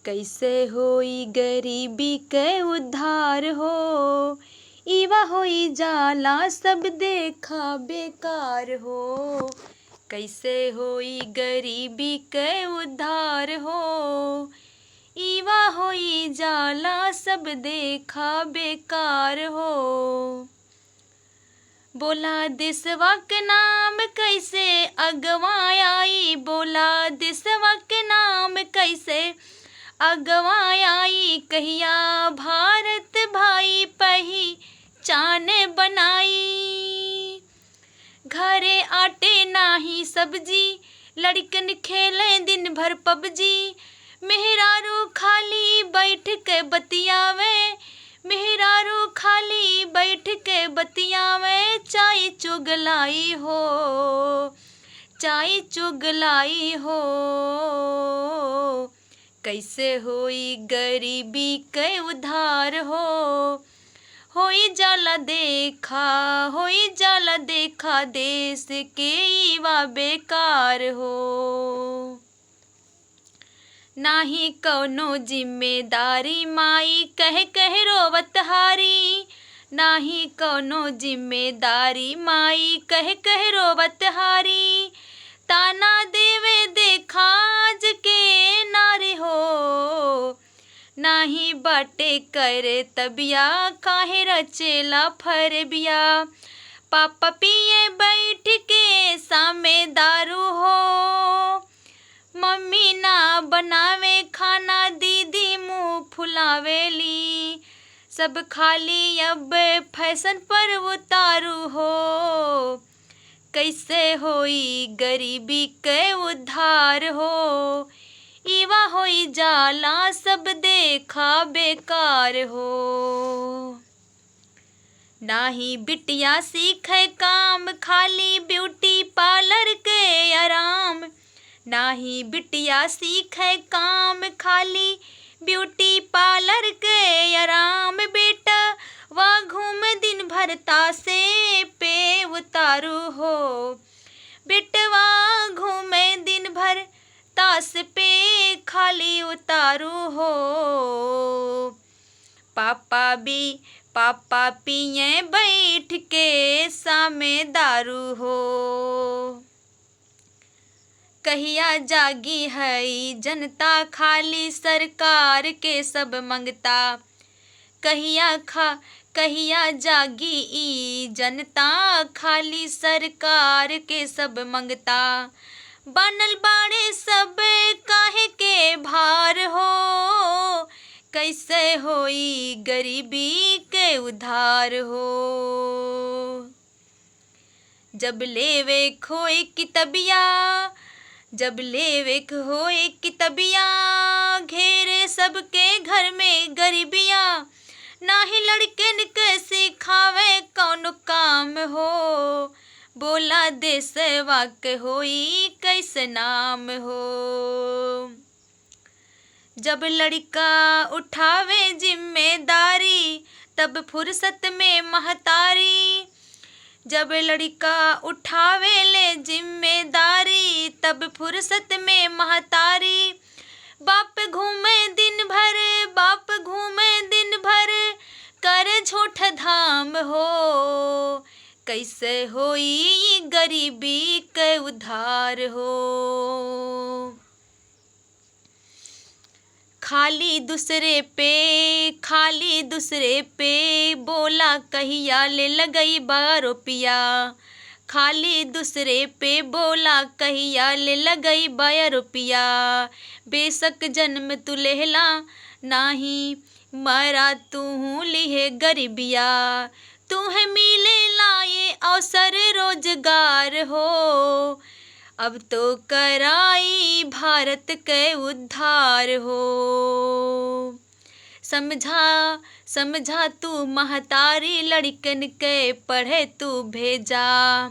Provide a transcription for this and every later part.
कैसे होई गरीबी के उद्धार हो, इवा होई जाला सब देखा बेकार हो। कैसे होई गरीबी के उद्धार हो, इवा होई जाला सब देखा बेकार हो। बोला देशवा के नाम कैसे अगवाई, बोला देशवा के नाम कैसे अगवाई। कहिया भारत भाई पहचान बनाई। घरे आटे नाही सब्जी, लड़कन खेले दिन भर पबजी। मेहरारू खाली बैठ के बतियावे, मेहरारू खाली बैठ के बतियावे। चाय चुगलाई हो, चाय चुगलाई हो। कैसे होई गरीबी के उद्धार हो, होई जाला देखा, होई जाला देखा देश के युवा बेकार हो। नाही कौनो जिम्मेदारी माई कह कह रोवत हारी, नाही कौनो जिम्मेदारी माई कह कह रोवत हारी। ताना देवे देखा आज के नारी हो, नाही बाटे करे तबिया काहे रचेला फरबिया। पापा पिए बैठ के सामे दारू हो, मम्मी ना बनावे खाना दीदी मुँह फुलावेली। सब खाली अब फैशन पर उतारू हो, कैसे होई गरीबी के उद्धार हो, इवा होई जाला सब देखा बेकार हो। नाही बिटिया सीखे काम खाली ब्यूटी पार्लर के आराम, नाही बिटिया सीखे काम खाली ब्यूटी पार्लर के आराम। बेटा वह घूम दिन भर तासे पे उतारू हो, बेटवा घूमे दिन भर तास पे खाली उतारू हो। पापा पिए बैठ के सामे दारू हो। कहिया जागी है जनता खाली सरकार के सब मंगता। कहिया जागी ई जनता खाली सरकार के सब मंगता। बनल बाड़े सब काहे के भार हो, कैसे होई गरीबी के उद्धार हो। जब लेवे खोए की तबिया, जब लेवे होए की तबिया। घेरे सबके घर में गरीबिया, नाही लड़कन के सिखावे कौन काम हो। बोला देशवा के होई कैसे नाम हो। जब लड़का उठावे जिम्मेदारी तब फुर्सत में महतारी। जब लड़का उठावे ले जिम्मेदारी तब फुर्सत में महतारी। बाप घूमे दिन भर, बाप घूमे दिन भर करे झूठ धाम हो। कैसे होई गरीबी के उद्धार हो। खाली दूसरे पे बोला कहिया ले लगई बारोपिया। खाली दूसरे पे बोला कहिया ले लगई बारोपिया। बेशक जन्म तू लेहला नाही मरा तू लिहे गरीबिया। तुम्हें मिले लाए अवसर रोजगार हो, अब तो कराई भारत के उद्धार हो। समझा तू महतारी लड़कन के पढ़े तू भेजा।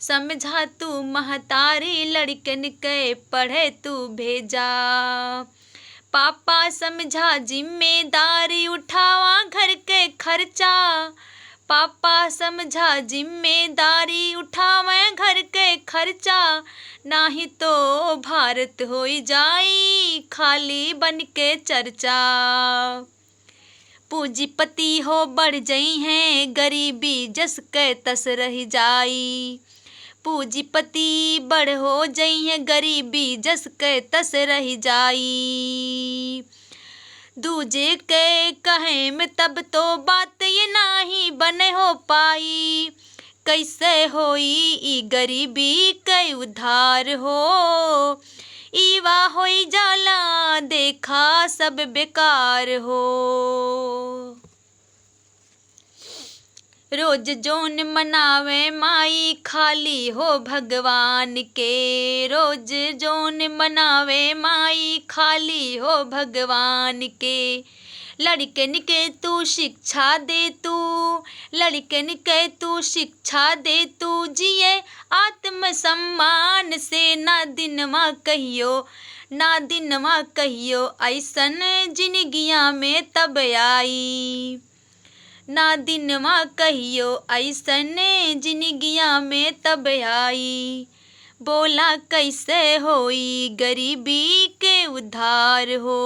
समझा तू महतारी लड़कन के पढ़े तू भेजा। पापा समझा जिम्मेदारी उठावा घर के खर्चा। पापा समझा जिम्मेदारी, उठावे घर के खर्चा, नाही तो भारत होई जाई खाली बन के चर्चा। पूंजीपति हो बढ़ जई हैं, गरीबी जस के तस रह जाई। पूंजीपति बढ़ हो जई हैं, गरीबी जस के तस रह जाई। दूजे के कहे में तब तो बात ये नाही बने हो पाई। कैसे होई ई गरीबी के उधार हो, ईवा होई जाला देखा सब बेकार हो। रोज जोन मनावे माई खाली हो भगवान के, रोज जोन मनावे माई खाली हो भगवान के। लड़कन के तू शिक्षा दे तू, लड़कन के तू शिक्षा दे तू, जिए आत्म सम्मान से, ना दिनवा कहियो, ना दिनवा कहियो ऐसन जिंदगिया में तब आई। ना दिनवा कहियो ऐसन जिंदगिया में तब आई। बोला कैसे होई गरीबी के उधार हो।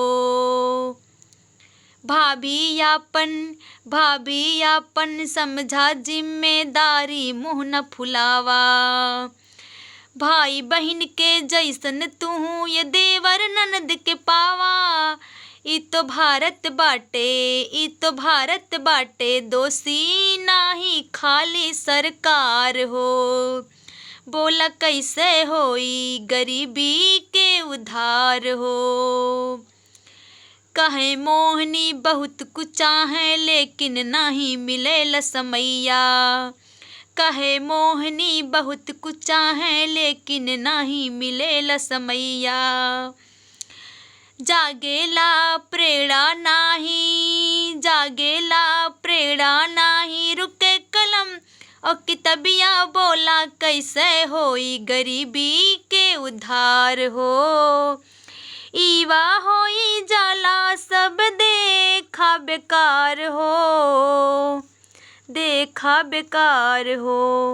भाभी यापन समझा जिम्मेदारी, मुँह न फुलावा। भाई बहन के जैसन तू ये देवर ननद के पावा। ई तो भारत बाटे दोषी नाही खाली सरकार हो। बोला कैसे होई गरीबी के उधार हो। कहे मोहनी बहुत कुछ चाहे लेकिन नहीं मिले समैया। कहे मोहनी बहुत कुछ चाहे लेकिन नहीं मिले समैया। जागेला प्रेरणा नाही, रुके कलम और किताबिया। बोला कैसे होई गरीबी के उधार हो, ईवा होई जाला सब देखा बेकार हो, देखा बेकार हो।